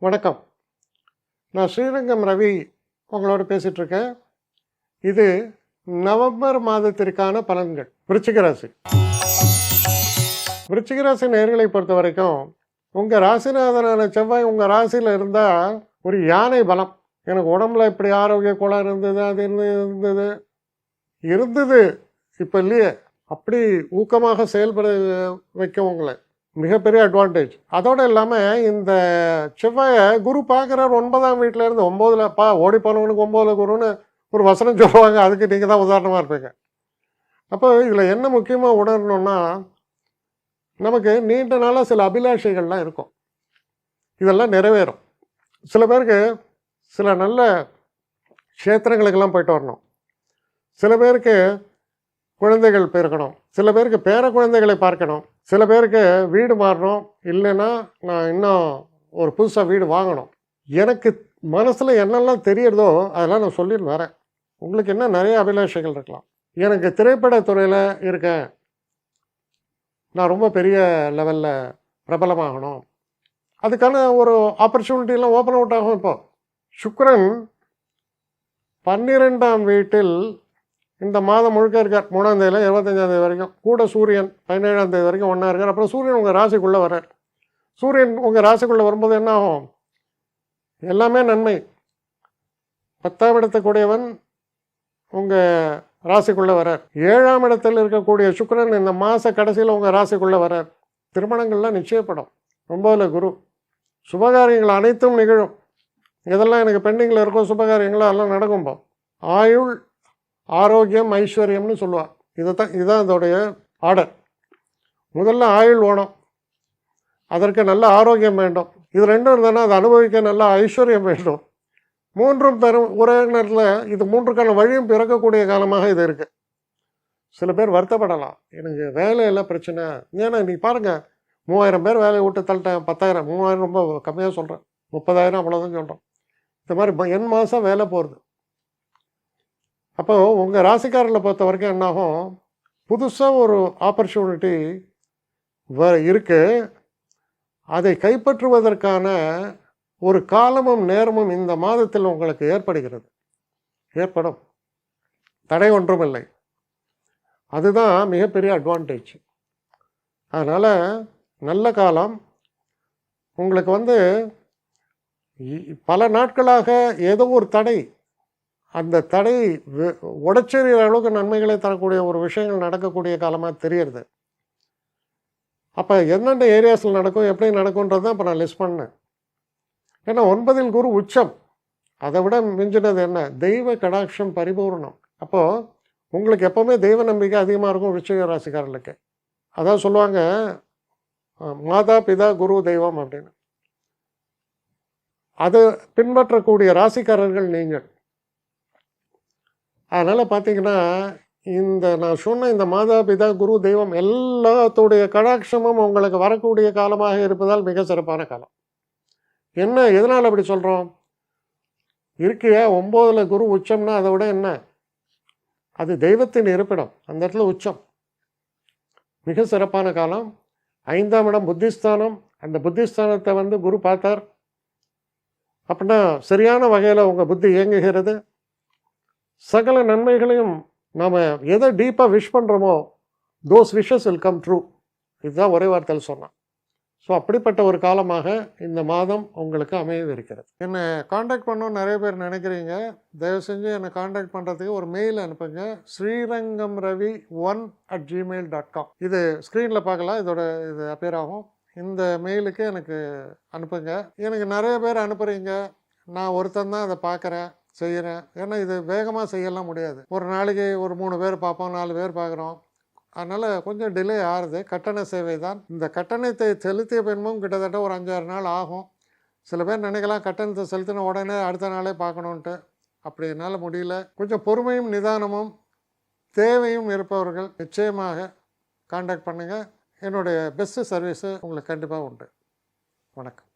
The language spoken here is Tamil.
வணக்கம். நான் ஸ்ரீரங்கம் ரவி உங்களோட பேசிகிட்ருக்கேன். இது நவம்பர் மாதத்திற்கான பலன்கள். விருச்சிக ராசி. விருச்சிக ராசி நேயர்களை பொறுத்த வரைக்கும் உங்கள் ராசிநாதனான செவ்வாய் உங்கள் ராசியில் இருந்தால் ஒரு யானை பலம். எனக்கு உடம்புல இப்படி ஆரோக்கிய கோளாறு இருந்தது, அது இருந்தது இப்போ இல்லையே, அப்படி ஊக்கமாக செயல்பட வைக்க உங்களை மிகப்பெரிய அட்வான்டேஜ். அதோடு இல்லாமல் இந்த செவ்வாயை குரு பார்க்குறார் 9ஆம் வீட்டிலேருந்து. 9ல் ஓடி போனவனுக்கு 9ல் குருன்னு ஒரு வசனம் சொல்லுவாங்க. அதுக்கு நீங்கள் தான் உதாரணமாக இருப்பீங்க. அப்போ இதில் என்ன முக்கியமாக உணரணுன்னா, நமக்கு நீண்ட நாளாக சில அபிலாஷைகள்லாம் இருக்கும். இதெல்லாம் நிறைவேறும். சில பேருக்கு சில நல்ல க்ஷேத்திரங்களுக்கெல்லாம் போயிட்டு வரணும். சில பேருக்கு குழந்தைகள் பிறக்கணும். சில பேருக்கு பேர குழந்தைகளை பார்க்கணும். சில பேருக்கு வீடு மாறணும். இல்லைன்னா நான் இன்னும் ஒரு புதுசாக வீடு வாங்கணும். எனக்கு மனசில் என்னெல்லாம் தெரியறதோ அதெல்லாம் நான் சொல்லிட்டு வரேன். உங்களுக்கு என்ன நிறைய அபிலாஷைகள் இருக்கலாம். எனக்கு திரைப்படத்துறையில் இருக்கேன், நான் ரொம்ப பெரிய லெவலில் பிரபலமாகணும், அதுக்கான ஒரு ஆப்பர்ச்சுனிட்டிலாம் ஓப்பன் அவுட் ஆகும். இப்போ சுக்கிரன் 12ஆம் வீட்டில் இந்த மாதம் முழுக்க இருக்கார். 3ஆம் தேதியில் 25ஆம் தேதி வரைக்கும். கூட சூரியன் 17ஆம் தேதி வரைக்கும் ஒன்றா இருக்கார். அப்புறம் சூரியன் உங்கள் ராசிக்குள்ளே வர்றார். சூரியன் உங்கள் ராசிக்குள்ளே வரும்போது என்ன ஆகும்? எல்லாமே நன்மை. 10ஆம் இடத்துக்குடையவன் உங்கள் ராசிக்குள்ளே வர்றார். 7ஆம் இடத்தில் இருக்கக்கூடிய சுக்கிரன் இந்த மாத கடைசியில் உங்கள் ராசிக்குள்ளே வர்றார். திருமணங்கள்லாம் நிச்சயப்படும். 9ல் குரு. சுபகாரியங்கள் அனைத்தும் நிகழும். இதெல்லாம் எனக்கு பெண்டிங்கில் இருக்கும் சுபகாரியங்களும் எல்லாம் நடக்கும்போ. ஆயுள், ஆரோக்கியம், ஐஸ்வர்யம்னு சொல்லுவாள். இதுதான் இதோடைய ஆர்டர். முதல்ல ஆயுள் வேணும், அதற்கு நல்ல ஆரோக்கியம் வேண்டும். இது ரெண்டும் இருந்ததுன்னா அதை அனுபவிக்க நல்ல ஐஸ்வர்யம் வேண்டும். மூன்றும் தரும் ஒரே நேரத்தில். இது மூன்றுக்கான வழியும் பிறக்கக்கூடிய காலமாக இது இருக்குது. சில பேர் வருத்தப்படலாம், எனக்கு வேலையெல்லாம் பிரச்சனை. ஏன்னா நீ பாருங்கள், 3000 பேர் வேலையை விட்டு தள்ளிட்டேன். 10,000, 3000 ரொம்ப கம்மியாக சொல்கிறேன். 30,000 அவ்வளோதான் சொல்கிறோம். இந்த மாதிரி என் மாதம் வேலை போகிறது. அப்போது உங்கள் ராசிக்காரர்களை பொறுத்த வரைக்கும் என்னாகும், புதுசாக ஒரு ஆப்பர்ச்சுனிட்டி இருக்குது. அதை கைப்பற்றுவதற்கான ஒரு காலமும் நேரமும் இந்த மாதத்தில் உங்களுக்கு ஏற்படும். தடை ஒன்றும் இல்லை. அதுதான் மிகப்பெரிய அட்வான்டேஜ். அதனால் நல்ல காலம். உங்களுக்கு பல நாட்களாக ஏதோ ஒரு தடை, அந்த தடை உடச்செறிகிற அளவுக்கு நன்மைகளை தரக்கூடிய ஒரு விஷயங்கள் நடக்கக்கூடிய காலமாக தெரியுது. அப்போ எந்தெந்த ஏரியாஸில் நடக்கும், எப்படி நடக்கும்ன்றது தான் இப்போ நான் லிஸ்ட் பண்ணேன். ஏன்னா 9ல் குரு உச்சம். அதை விட மிஞ்சினது என்ன? தெய்வ கடாட்சம் பரிபூர்ணம். அப்போது உங்களுக்கு எப்போவுமே தெய்வ நம்பிக்கை அதிகமாக இருக்கும் விருச்சிக ராசிக்காரர்களுக்கு. அதான் சொல்லுவாங்க, மாதா பிதா குரு தெய்வம் அப்படின்னு. அது பின்பற்றக்கூடிய ராசிக்காரர்கள் நீங்கள். அதனால் பார்த்தீங்கன்னா, நான் சொன்ன இந்த மாதா பிதா குரு தெய்வம் எல்லாத்துடைய கடாட்சமும் உங்களுக்கு வரக்கூடிய காலமாக இருப்பதால் மிக சிறப்பான காலம். எதனால் அப்படி சொல்கிறோம்? இருக்கிய 9ல் குரு உச்சம்னா அதை விட என்ன, அது தெய்வத்தின் இருப்பிடம். அந்த இடத்துல உச்சம். மிக சிறப்பான காலம். 5ஆம் இடம் புத்திஸ்தானம். அந்த புத்திஸ்தானத்தை குரு பார்த்தார் அப்படின்னா சரியான வகையில் உங்கள் புத்தி இயங்குகிறது. சகல நன்மைகளையும் நாம் எதை டீப்பாக விஷ் பண்ணுறோமோ those wishes will come true. இதுதான் ஒரே வார்த்தையில் சொன்னான். ஸோ அப்படிப்பட்ட ஒரு காலமாக இந்த மாதம் உங்களுக்கு அமையவிருக்கிறது. என்னை காண்டாக்ட் பண்ணணும்னு நிறைய பேர் நினைக்கிறீங்க. தயவு செஞ்சு என்னை காண்டாக்ட் பண்ணுறதுக்கு ஒரு மெயில் அனுப்புங்க. srirangamravi1@gmail.com. இது ஸ்க்ரீனில் பார்க்கலாம், இது அப்பியர் ஆகும். இந்த மெயிலுக்கு எனக்கு அனுப்புங்க. எனக்கு நிறைய பேர் அனுப்புகிறீங்க, நான் ஒருத்தன் தான் அதை பார்க்குறேன், செய்கிறேன். ஏன்னா இது வேகமாக செய்யலாம் முடியாது. ஒரு நாளைக்கு ஒரு 3 பேர் பார்ப்போம், 4 பேர் பார்க்குறோம். அதனால் கொஞ்சம் டிலே ஆகுது. கட்டண சேவை தான். இந்த கட்டணத்தை செலுத்திய பின்பும் கிட்டத்தட்ட ஒரு 5-6 நாள் ஆகும். சில பேர் நினைக்கலாம் கட்டணத்தை செலுத்தின உடனே அடுத்த நாளே பார்க்கணுன்ட்டு. அப்படி என்னால் முடியல. கொஞ்சம் பொறுமையும் நிதானமும் தேவையும் இருப்பவர்கள் நிச்சயமாக காண்டாக்ட் பண்ணுங்கள். என்னுடைய பெஸ்ட்டு சர்வீஸு உங்களுக்கு கண்டிப்பாக உண்டு. வணக்கம்.